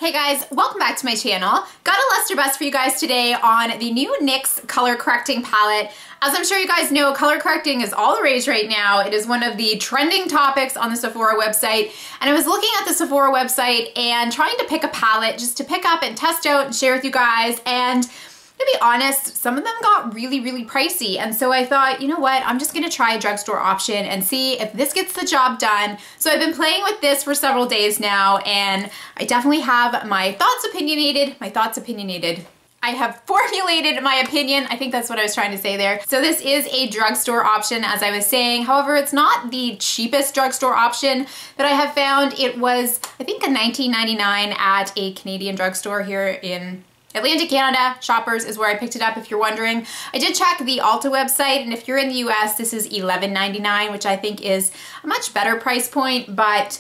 Hey guys, welcome back to my channel. Got a luster bust for you guys today on the new NYX color correcting palette. As I'm sure you guys know, color correcting is all the rage right now. It is one of the trending topics on the Sephora website. And I was looking at the Sephora website and trying to pick a palette just to pick up and test out and share with you guys. And to be honest, some of them got really pricey. And so I thought, you know what, I'm just gonna try a drugstore option and see if this gets the job done. So I've been playing with this for several days now, and I definitely have my thoughts opinionated. I have formulated my opinion. I think that's what I was trying to say there. So this is a drugstore option, as I was saying. However, it's not the cheapest drugstore option that I have found. It was, I think, a $19.99 at a Canadian drugstore here in Atlantic, Canada. Shoppers is where I picked it up, if you're wondering. I did check the Ulta website, and if you're in the US, this is $11.99, which I think is a much better price point, but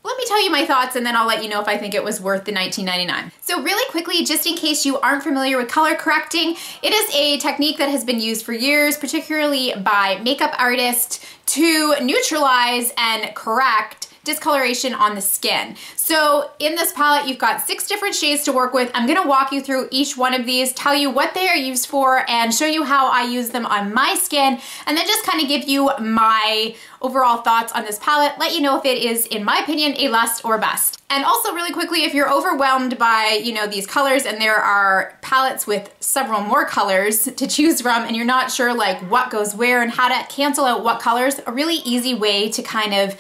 let me tell you my thoughts and then I'll let you know if I think it was worth the $19.99. So really quickly, just in case you aren't familiar with color correcting, it is a technique that has been used for years, particularly by makeup artists, to neutralize and correct discoloration on the skin. So in this palette, you've got 6 different shades to work with. I'm gonna walk you through each one of these, tell you what they are used for, and show you how I use them on my skin, and then just kind of give you my overall thoughts on this palette, let you know if it is, in my opinion, a must or bust. And also really quickly, if you're overwhelmed by, you know, these colors and there are palettes with several more colors to choose from and you're not sure like what goes where and how to cancel out what colors, a really easy way to kind of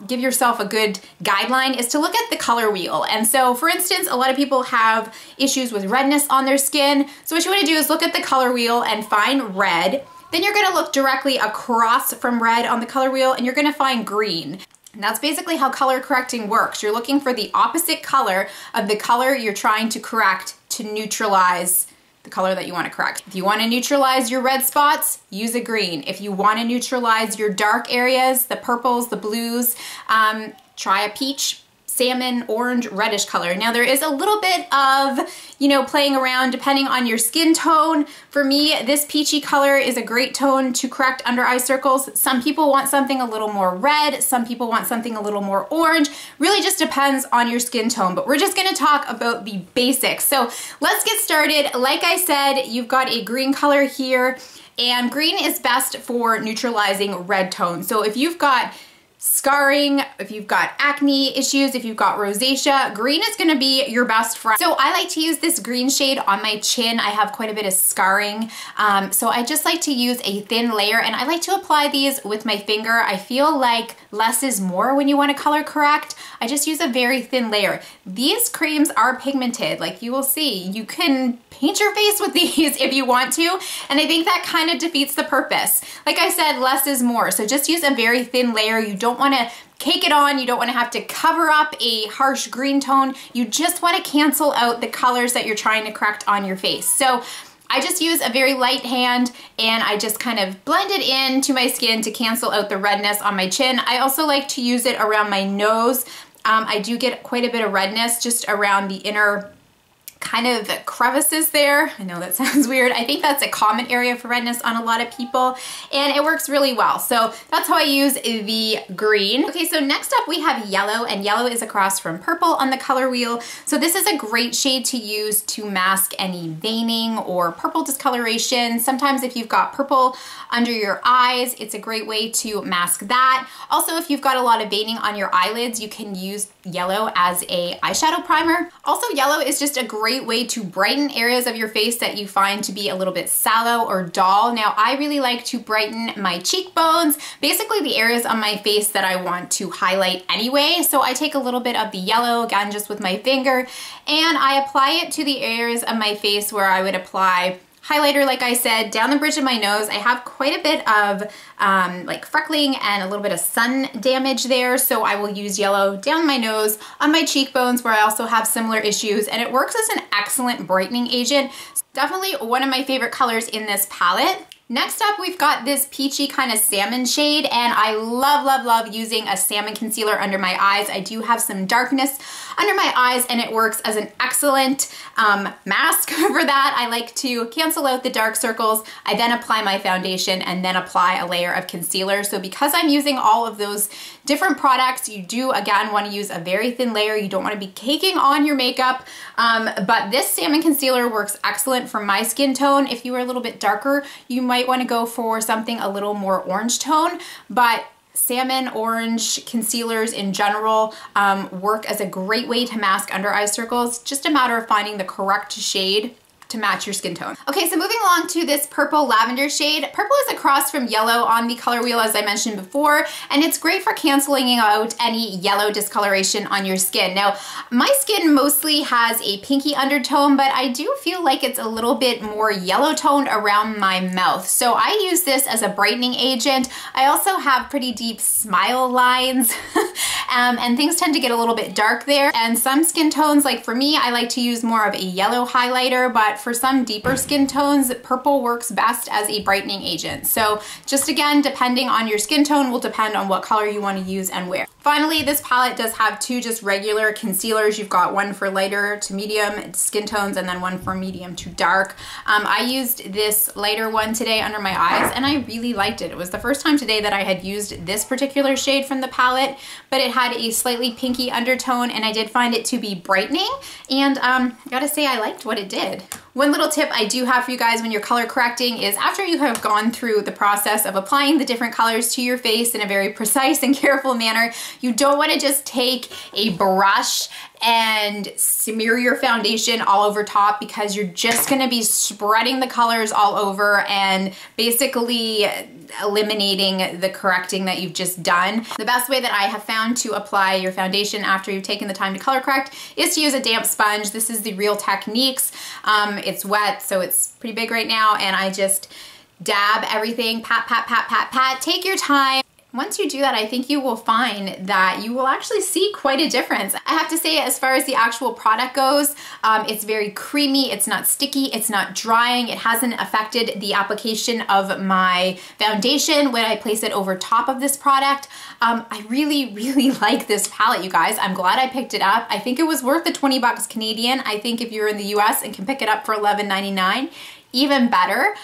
give yourself a good guideline is to look at the color wheel. And so for instance, a lot of people have issues with redness on their skin. So what you want to do is look at the color wheel and find red. Then you're gonna look directly across from red on the color wheel and you're gonna find green. And that's basically how color correcting works. You're looking for the opposite color of the color you're trying to correct to neutralize the color that you want to correct. If you want to neutralize your red spots, use a green. If you want to neutralize your dark areas, the purples, the blues, try a peach, salmon, orange, reddish color. Now there is a little bit of, you know, playing around depending on your skin tone. For me, this peachy color is a great tone to correct under eye circles. Some people want something a little more red, some people want something a little more orange. Really just depends on your skin tone, but we're just gonna talk about the basics. So let's get started. Like I said, you've got a green color here, and green is best for neutralizing red tone. So if you've got scarring, if you've got acne issues, if you've got rosacea, green is gonna be your best friend. So I like to use this green shade on my chin. I have quite a bit of scarring. So I just like to use a thin layer, and I like to apply these with my finger. I feel like less is more when you wanna color correct. I just use a very thin layer. These creams are pigmented, like you will see. You can paint your face with these if you want to, and I think that kind of defeats the purpose. Like I said, less is more. So just use a very thin layer. You don't want to cake it on. You don't want to have to cover up a harsh green tone. You just want to cancel out the colors that you're trying to correct on your face. So I just use a very light hand and I just kind of blend it into my skin to cancel out the redness on my chin. I also like to use it around my nose. I do get quite a bit of redness just around the inner kind of crevices there. I know that sounds weird. I think that's a common area for redness on a lot of people, and it works really well. So that's how I use the green. Okay, so next up we have yellow, and yellow is across from purple on the color wheel. So this is a great shade to use to mask any veining or purple discoloration. Sometimes if you've got purple under your eyes, it's a great way to mask that. Also, if you've got a lot of veining on your eyelids, you can use yellow as a eyeshadow primer. Also, yellow is just a great way to brighten areas of your face that you find to be a little bit sallow or dull. Now, I really like to brighten my cheekbones, basically the areas on my face that I want to highlight anyway. So I take a little bit of the yellow, again, just with my finger, and I apply it to the areas of my face where I would apply highlighter, like I said, down the bridge of my nose. I have quite a bit of like freckling and a little bit of sun damage there, so I will use yellow down my nose, on my cheekbones where I also have similar issues, and it works as an excellent brightening agent. Definitely one of my favorite colors in this palette. Next up, we've got this peachy kind of salmon shade, and I love using a salmon concealer under my eyes. I do have some darkness under my eyes, and it works as an excellent mask for that. I like to cancel out the dark circles. I then apply my foundation and then apply a layer of concealer. So because I'm using all of those different products, you do again want to use a very thin layer. You don't want to be caking on your makeup, but this salmon concealer works excellent for my skin tone. If you are a little bit darker, you might want to go for something a little more orange tone, but salmon orange concealers in general work as a great way to mask under eye circles. Just a matter of finding the correct shade to match your skin tone. Okay, so moving along to this purple lavender shade. Purple is across from yellow on the color wheel, as I mentioned before, and it's great for canceling out any yellow discoloration on your skin. Now, my skin mostly has a pinky undertone, but I do feel like it's a little bit more yellow toned around my mouth. So I use this as a brightening agent. I also have pretty deep smile lines and things tend to get a little bit dark there. And some skin tones, like for me, I like to use more of a yellow highlighter, but for some deeper skin tones, purple works best as a brightening agent. So just again, depending on your skin tone will depend on what color you want to use and where. Finally, this palette does have two just regular concealers. You've got one for lighter to medium skin tones and then one for medium to dark. I used this lighter one today under my eyes and I really liked it. It was the first time today that I had used this particular shade from the palette, but it had a slightly pinky undertone and I did find it to be brightening, and I gotta say I liked what it did. One little tip I do have for you guys when you're color correcting is after you have gone through the process of applying the different colors to your face in a very precise and careful manner, you don't want to just take a brush and smear your foundation all over top, because you're just going to be spreading the colors all over and basically eliminating the correcting that you've just done. The best way that I have found to apply your foundation after you've taken the time to color correct is to use a damp sponge. This is the Real Techniques. It's wet, so it's pretty big right now, and I just dab everything, pat, pat, pat, pat, pat. Take your time. Once you do that, I think you will find that you will actually see quite a difference. I have to say, as far as the actual product goes, it's very creamy, it's not sticky, it's not drying, it hasn't affected the application of my foundation when I place it over top of this product. I really, really like this palette, you guys. I'm glad I picked it up. I think it was worth the 20 bucks Canadian. I think if you're in the US and can pick it up for $11.99, even better.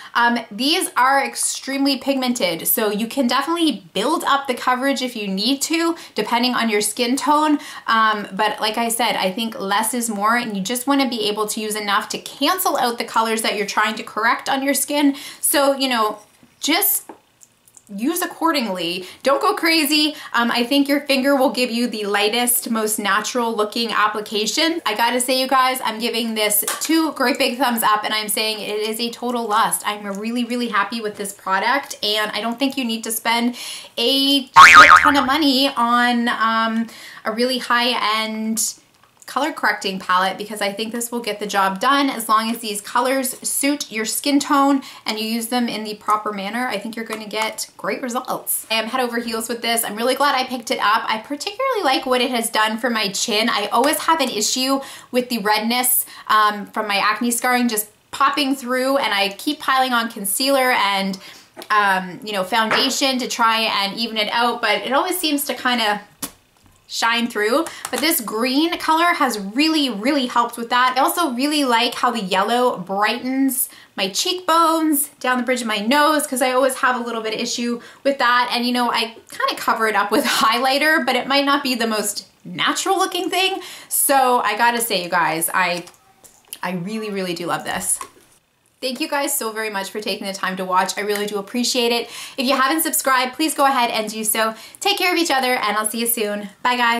These are extremely pigmented, so you can definitely build up the coverage if you need to, depending on your skin tone. But like I said, I think less is more, and you just want to be able to use enough to cancel out the colors that you're trying to correct on your skin. So, you know, just use accordingly. Don't go crazy. I think your finger will give you the lightest, most natural looking application. I gotta say, you guys, I'm giving this 2 great big thumbs up, and I'm saying it is a total lust. I'm really, really happy with this product, and I don't think you need to spend a ton of money on a really high-end color correcting palette, because I think this will get the job done as long as these colors suit your skin tone and you use them in the proper manner. I think you're going to get great results. I am head over heels with this. I'm really glad I picked it up. I particularly like what it has done for my chin. I always have an issue with the redness from my acne scarring just popping through, and I keep piling on concealer and you know, foundation to try and even it out, but it always seems to kind of shine through. But this green color has really, really helped with that. I also really like how the yellow brightens my cheekbones, down the bridge of my nose, because I always have a little bit of issue with that. And you know, I kind of cover it up with highlighter, but it might not be the most natural looking thing. So I gotta say, you guys, I really, really do love this. Thank you guys so very much for taking the time to watch. I really do appreciate it. If you haven't subscribed, please go ahead and do so. Take care of each other, and I'll see you soon. Bye, guys.